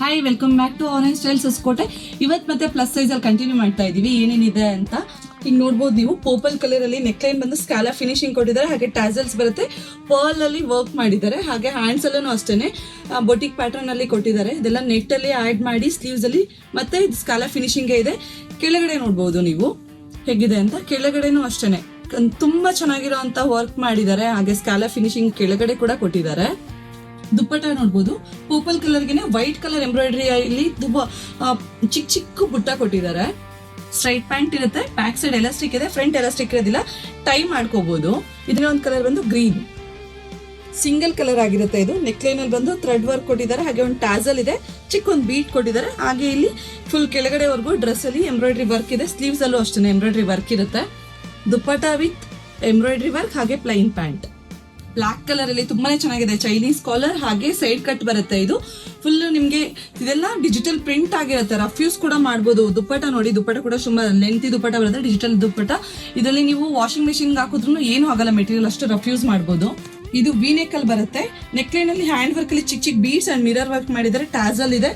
Hi, welcome back to Orange Styles Hosakote. ಇವತ್ತು ಮತ್ತೆ plus size ಅಲ್ಲಿ ಕಂಟಿನ್ಯೂ ಮಾಡ್ತಾ ಇದೀವಿ. ಏನೇನಿದೆ ಅಂತ ಈಗ ನೋಡ್ಬೋದು ನೀವು. ಪರ್ಪಲ್ ಕಲರ್ ಅಲ್ಲಿ ನೆಕ್ ಲೈನ್ ಬಂದು ಸ್ಕ್ಯಾಲಾ ಫಿನಿಶಿಂಗ್ ಕೊಟ್ಟಿದ್ದಾರೆ. ಹಾಗೆ ಟ್ಯಾಸಲ್ಸ್ ಬರುತ್ತೆ, ಪರ್ಲ್ ಅಲ್ಲಿ ವರ್ಕ್ ಮಾಡಿದ್ದಾರೆ. ಹಾಗೆ ಹ್ಯಾಂಡ್ಸ್ ಅಲ್ಲೂ ಅಷ್ಟೇನೆ ಬೊಟಿಕ್ ಪ್ಯಾಟರ್ನ್ ಅಲ್ಲಿ ಕೊಟ್ಟಿದ್ದಾರೆ. ಇದೆಲ್ಲ ನೆಟ್ ಅಲ್ಲಿ ಆಡ್ ಮಾಡಿ ಸ್ಲೀವ್ಸ್ ಅಲ್ಲಿ ಮತ್ತೆ ಸ್ಕ್ಯಾಲಾ ಫಿನಿಶಿಂಗ್ ಇದೆ. ಕೆಳಗಡೆ ನೋಡ್ಬೋದು ನೀವು ಹೇಗಿದೆ ಅಂತ. ಕೆಳಗಡೆನೂ ಅಷ್ಟೇನೆ ತುಂಬಾ ಚೆನ್ನಾಗಿರೋ ಅಂತ ವರ್ಕ್ ಮಾಡಿದ್ದಾರೆ. ಹಾಗೆ ಸ್ಕ್ಯಾಲಾ ಫಿನಿಶಿಂಗ್ ಕೆಳಗಡೆ ಕೂಡ ಕೊಟ್ಟಿದ್ದಾರೆ. ದುಪ್ಪಟ್ಟ ನೋಡ್ಬೋದು, ಪರ್ಪಲ್ ಕಲರ್ಗೆನೆ ವೈಟ್ ಕಲರ್ ಎಂಬ್ರಾಯ್ಡ್ರಿ ಇಲ್ಲಿ ತುಂಬಾ ಚಿಕ್ಕ ಬುಟ್ಟ ಕೊಟ್ಟಿದ್ದಾರೆ. ಸ್ಟ್ರೈಟ್ ಪ್ಯಾಂಟ್ ಇರುತ್ತೆ, ಬ್ಯಾಕ್ ಸೈಡ್ ಎಲಾಸ್ಟಿಕ್ ಇದೆ, ಫ್ರಂಟ್ ಎಲಾಸ್ಟಿಕ್ ಇರೋದಿಲ್ಲ, ಟೈ ಮಾಡ್ಕೋಬಹುದು. ಇದನ್ನ ಒಂದು ಕಲರ್ ಬಂದು ಗ್ರೀನ್ ಸಿಂಗಲ್ ಕಲರ್ ಆಗಿರುತ್ತೆ. ಇದು ನೆಕ್ ಲೈನ್ ಅಲ್ಲಿ ಬಂದು ಥ್ರೆಡ್ ವರ್ಕ್ ಕೊಟ್ಟಿದ್ದಾರೆ. ಹಾಗೆ ಒಂದು ಟ್ಯಾಸಲ್ ಇದೆ, ಚಿಕ್ಕ ಒಂದು ಬೀಟ್ ಕೊಟ್ಟಿದ್ದಾರೆ. ಹಾಗೆ ಇಲ್ಲಿ ಫುಲ್ ಕೆಳಗಡೆವರೆಗೂ ಡ್ರೆಸ್ ಅಲ್ಲಿ ಎಂಬ್ರಾಯ್ಡ್ರಿ ವರ್ಕ್ ಇದೆ. ಸ್ಲೀವ್ಸ್ ಅಲ್ಲೂ ಅಷ್ಟೇ ಎಂಬ್ರಾಯ್ಡ್ರಿ ವರ್ಕ್ ಇರುತ್ತೆ. ದುಪ್ಪಟ್ಟ ವಿತ್ ಎಂಬ್ರಾಯ್ಡ್ರಿ ವರ್ಕ್, ಹಾಗೆ ಪ್ಲೈನ್ ಪ್ಯಾಂಟ್ ಬ್ಲಾಕ್ ಕಲರ್ ಅಲ್ಲಿ ತುಂಬಾನೇ ಚೆನ್ನಾಗಿದೆ. ಚೈನೀಸ್ ಕಾಲರ್, ಹಾಗೆ ಸೈಡ್ ಕಟ್ ಬರುತ್ತೆ. ಇದು ಫುಲ್ ನಿಮ್ಗೆ ಇದೆಲ್ಲ ಡಿಜಿಟಲ್ ಪ್ರಿಂಟ್ ಆಗಿರುತ್ತೆ. ರಫ್ ಯೂಸ್ ಕೂಡ ಮಾಡಬಹುದು. ದುಪ್ಪಟ್ಟ ನೋಡಿ, ದುಪ್ಪಟ್ಟ ಕೂಡ ತುಂಬಾ ಲೆಂತಿ ದುಪ್ಪಟ್ಟ ಬರುತ್ತೆ, ಡಿಜಿಟಲ್ ದುಪ್ಪಟ್ಟ. ಇದರಲ್ಲಿ ನೀವು ವಾಷಿಂಗ್ ಮೆಷಿನ್ ಹಾಕಿದ್ರು ಏನು ಆಗಲ್ಲ, ಮೆಟೀರಿಯಲ್ ಅಷ್ಟು ರಫ್ ಯೂಸ್ ಮಾಡಬಹುದು. ಇದು ವಿ ನೆಕ್ ಅಲ್ಲಿ ಬರುತ್ತೆ. ನೆಕ್ ಲೈನ್ ಅಲ್ಲಿ ಹ್ಯಾಂಡ್ ವರ್ಕ್ ಅಲ್ಲಿ ಚಿಕ್ಕ ಬೀಡ್ಸ್ ಅಂಡ್ ಮಿರರ್ ವರ್ಕ್ ಮಾಡಿದ್ದಾರೆ. ಟ್ಯಾಸಲ್ ಇದೆ.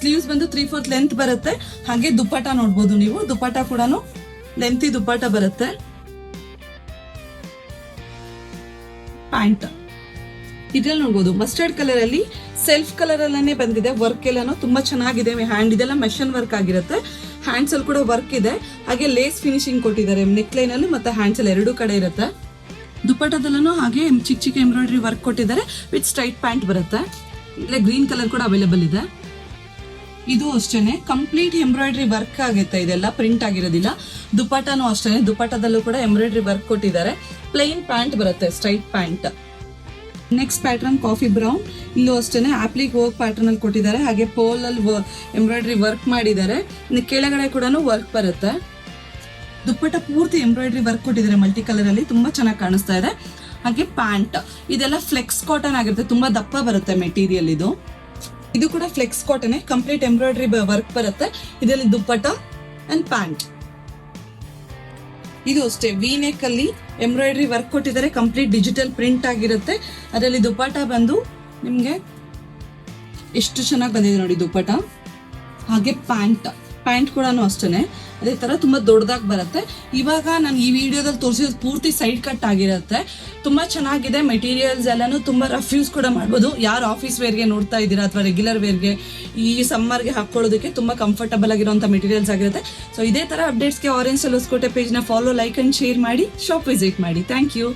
ಸ್ಲೀವ್ಸ್ ಬಂದು 3/4 ಲೆಂತ್ ಬರುತ್ತೆ. ಹಾಗೆ ದುಪ್ಪಟ್ಟ ನೋಡ್ಬೋದು ನೀವು. ದುಪ್ಪಟ್ಟ ಕೂಡ ಲೆಂತಿ ದುಪ್ಪಟ್ಟ ಬರುತ್ತೆ. ಪ್ಯಾಂಟ್ ಇದ್ರಲ್ಲಿ ನೋಡ್ಬೋದು ಮಸ್ಟರ್ಡ್ ಕಲರ್ ಅಲ್ಲಿ ಸೆಲ್ಫ್ ಕಲರ್ ಅಲ್ಲೇ ಬಂದಿದೆ. ವರ್ಕ್ ಎಲ್ಲಾನು ತುಂಬಾ ಚೆನ್ನಾಗಿದೆ. ಹ್ಯಾಂಡ್ ಇದೆಲ್ಲ ಮೆಷನ್ ವರ್ಕ್ ಆಗಿರುತ್ತೆ. ಹ್ಯಾಂಡ್ಸ್ ಅಲ್ಲಿ ಕೂಡ ವರ್ಕ್ ಇದೆ. ಹಾಗೆ ಲೇಸ್ ಫಿನಿಶಿಂಗ್ ಕೊಟ್ಟಿದ್ದಾರೆ ನೆಕ್ ಲೈನ್ ಅಲ್ಲಿ ಮತ್ತೆ ಹ್ಯಾಂಡ್ಸ್ ಅಲ್ಲಿ ಎರಡೂ ಕಡೆ ಇರುತ್ತೆ. ದುಪ್ಪಟ್ಟದಲ್ಲೂ ಹಾಗೆ ಚಿಕ್ಕ ಎಂಬ್ರಾಯ್ಡ್ರಿ ವರ್ಕ್ ಕೊಟ್ಟಿದ್ದಾರೆ ವಿತ್ ಸ್ಟ್ರೈಟ್ ಪ್ಯಾಂಟ್ ಬರುತ್ತೆ. ಇಲ್ಲೇ ಗ್ರೀನ್ ಕಲರ್ ಕೂಡ ಅವೈಲೇಬಲ್ ಇದೆ. ಇದು ಅಷ್ಟೇನೆ ಕಂಪ್ಲೀಟ್ ಎಂಬ್ರಾಯ್ಡ್ರಿ ವರ್ಕ್ ಆಗುತ್ತೆ. ಇದೆಲ್ಲ ಪ್ರಿಂಟ್ ಆಗಿರೋದಿಲ್ಲ. ದುಪ್ಪಟ್ಟನೂ ಅಷ್ಟೇನೆ, ದುಪ್ಪಟ್ಟದಲ್ಲೂ ಕೂಡ ಎಂಬ್ರಾಯ್ಡ್ರಿ ವರ್ಕ್ ಕೊಟ್ಟಿದ್ದಾರೆ. ಪ್ಲೈನ್ ಪ್ಯಾಂಟ್ ಬರುತ್ತೆ, straight pant. Next pattern coffee brown. ಇಲ್ಲೂ ಅಷ್ಟೇನೆ ಆಪ್ಲಿಕ್ ವರ್ಕ್ ಪ್ಯಾಟರ್ನ್ ಅಲ್ಲಿ ಕೊಟ್ಟಿದ್ದಾರೆ. ಹಾಗೆ ಪೋಲ್ ಅಲ್ಲಿ ಎಂಬ್ರಾಯ್ಡ್ರಿ ವರ್ಕ್ ಮಾಡಿದ್ದಾರೆ. ಕೆಳಗಡೆ ಕೂಡ ವರ್ಕ್ ಬರುತ್ತೆ. ದುಪ್ಪಟ್ಟ ಪೂರ್ತಿ ಎಂಬ್ರಾಯ್ಡ್ರಿ ವರ್ಕ್ ಕೊಟ್ಟಿದ್ದಾರೆ ಮಲ್ಟಿ ಕಲರ್ ಅಲ್ಲಿ, ತುಂಬಾ ಚೆನ್ನಾಗಿ ಕಾಣಿಸ್ತಾ ಇದೆ. ಹಾಗೆ ಪ್ಯಾಂಟ್ ಇದೆಲ್ಲ ಫ್ಲೆಕ್ಸ್ ಕಾಟನ್ ಆಗಿರುತ್ತೆ, ತುಂಬಾ ದಪ್ಪ ಬರುತ್ತೆ ಮೆಟೀರಿಯಲ್. ಇದು ಕೂಡ flex cotton, complete embroidery work ಬರುತ್ತೆ. ಇದರಲ್ಲಿ ದುಪ್ಪಟ್ಟ ಅಂಡ್ ಪ್ಯಾಂಟ್. ಇದು ಅಷ್ಟೇ ವಿ ನೆಕ್ ಅಲ್ಲಿ ಎಂಬ್ರಾಯ್ಡ್ರಿ ವರ್ಕ್ ಕೊಟ್ಟಿದ್ದಾರೆ. ಕಂಪ್ಲೀಟ್ ಡಿಜಿಟಲ್ ಪ್ರಿಂಟ್ ಆಗಿರುತ್ತೆ. ಅದರಲ್ಲಿ ದುಪ್ಪಟ್ಟ ಬಂದು ನಿಮ್ಗೆ ಎಷ್ಟು ಚೆನ್ನಾಗಿ ಬಂದಿದೆ ನೋಡಿ ದುಪ್ಪಟ್ಟ. ಹಾಗೆ ಪ್ಯಾಂಟ್ ಕೂಡ ಅಷ್ಟೇನೆ ಅದೇ ತರ ತುಂಬಾ ದೊಡ್ಡದಾಗಿ ಬರುತ್ತೆ. ಇವಾಗ ನಾನು ಈ ವಿಡಿಯೋದಲ್ಲಿ ತೋರಿಸಿದ ಪೂರ್ತಿ ಸೈಡ್ ಕಟ್ ಆಗಿರುತ್ತೆ. ತುಂಬಾ ಚೆನ್ನಾಗಿದೆ. ಮೆಟೀರಿಯಲ್ಸ್ ಎಲ್ಲಾನು ತುಂಬಾ ರಫ್ ಯೂಸ್ ಕೂಡ ಮಾಡ್ಬೋದು. ಯಾರು ಆಫೀಸ್ ವೇರ್ಗೆ ನೋಡ್ತಾ ಇದ್ದೀರಾ ಅಥವಾ ರೆಗ್ಯುಲರ್ ವೇರ್ಗೆ ಈ ಸಮ್ಮರ್ಗೆ ಹಾಕೊಳ್ಳೋದಕ್ಕೆ ತುಂಬಾ ಕಂಫರ್ಟಬಲ್ ಆಗಿರುವಂತ ಮೆಟೀರಿಯಲ್ಸ್ ಆಗಿರುತ್ತೆ. ಸೊ ಇದೇ ತರ ಅಪ್ಡೇಟ್ಸ್ಗೆ ಆರೆಂಜ್ ಸ್ಟೈಲ್ ಹೊಸಕೋಟೆ ಪೇಜ್ ನ ಫಾಲೋ, ಲೈಕ್ ಅಂಡ್ ಶೇರ್ ಮಾಡಿ, ಶಾಪ್ ವಿಸಿಟ್ ಮಾಡಿ. Thank you.